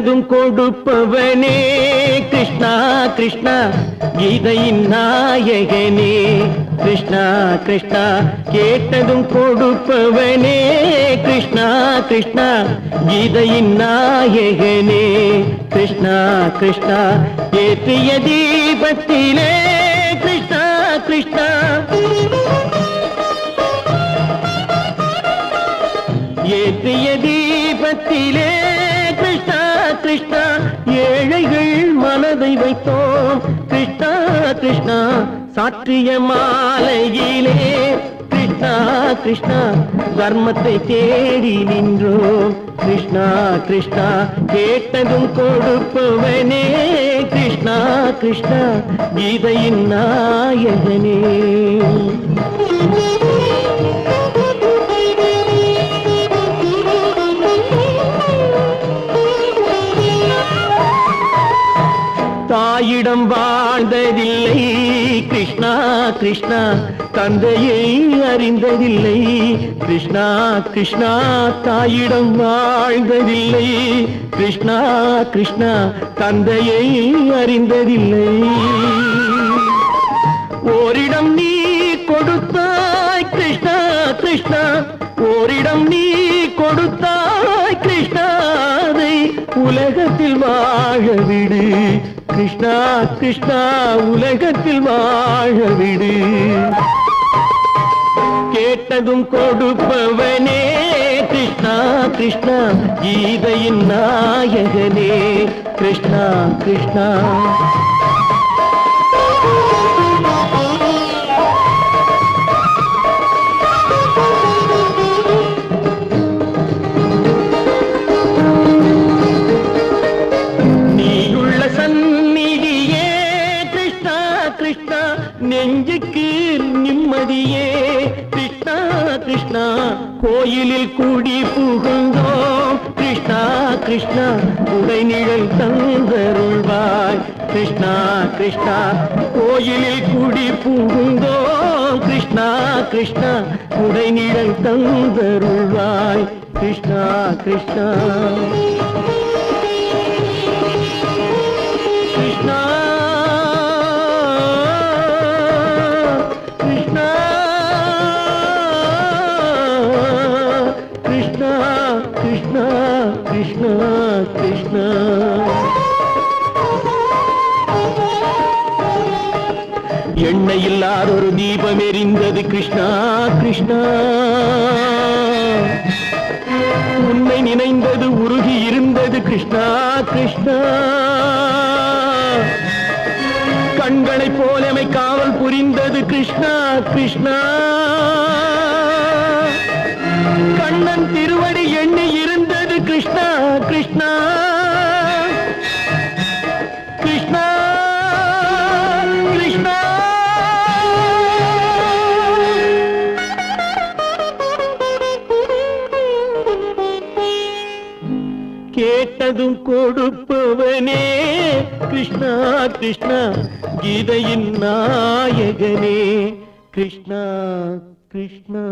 கேட்டதும் கொடுப்பவனே கிருஷ்ணா கிருஷ்ணா கீதையின் நாயகனே கிருஷ்ணா கிருஷ்ணா கேட்டதும் கொடுப்பவனே கிருஷ்ணா கிருஷ்ணா கீதையின் நாயகனே கிருஷ்ணா கிருஷ்ணா ஏற்றிய தீபத்திலே கிருஷ்ணா கிருஷ்ணா ஏற்றிய தீபத்திலே கிருஷ்ணா கிருஷ்ணா ஏழைகள் மனதை வைத்தோம் கிருஷ்ணா கிருஷ்ணா சாற்றிய மாலையிலே கிருஷ்ணா கிருஷ்ணா தர்மத்தை தேடி நின்றோம் கிருஷ்ணா கிருஷ்ணா கேட்டதும் கொடுப்பவனே கிருஷ்ணா கிருஷ்ணா கீதையின் நாயகனே தாயிடம் வாழ்ந்ததில்லை கிருஷ்ணா கிருஷ்ணா தந்தையை அறிந்ததில்லை கிருஷ்ணா கிருஷ்ணா தாயிடம் வாழ்ந்ததில்லை கிருஷ்ணா கிருஷ்ணா தந்தையை அறிந்ததில்லை ஓரிடம் நீ கொடுத்தாய் கிருஷ்ணா கிருஷ்ணா ஓரிடம் நீ கொடுத்தாய் கிருஷ்ணா அதை உலகத்தில் வாழ விடு கிருஷ்ணா கிருஷ்ணா உலகத்தில் வாழ விடு கேட்டதும் கொடுப்பவனே கிருஷ்ணா கிருஷ்ணா கீதையின் நாயகனே கிருஷ்ணா கிருஷ்ணா நெஞ்சுக்கு நிம்மதியே கிருஷ்ணா கிருஷ்ணா கோயிலில் கூடி புகுந்தோம் கிருஷ்ணா கிருஷ்ணா உடைநிழல் தந்தருள்வாய் கிருஷ்ணா கிருஷ்ணா கோயிலில் கூடி புகுந்தோம் கிருஷ்ணா கிருஷ்ணா உடைநிழல் தந்தருள்வாய் கிருஷ்ணா கிருஷ்ணா கிருஷ்ணா கிருஷ்ணா கிருஷ்ணா கிருஷ்ணா எண்ணெய் இல்லாத ஒரு தீபம் எரிந்தது கிருஷ்ணா கிருஷ்ணா உன்னை நினைந்தது உருகி இருந்தது கிருஷ்ணா கிருஷ்ணா கண்களைப் போலமை காவல் புரிந்தது கிருஷ்ணா கிருஷ்ணா கண்ணன் திருவடி எண்ணி இருந்தது கிருஷ்ணா கிருஷ்ணா கிருஷ்ணா கிருஷ்ணா கேட்டதும் கொடுப்பவனே கிருஷ்ணா கிருஷ்ணா கீதையின் நாயகனே கிருஷ்ணா கிருஷ்ணா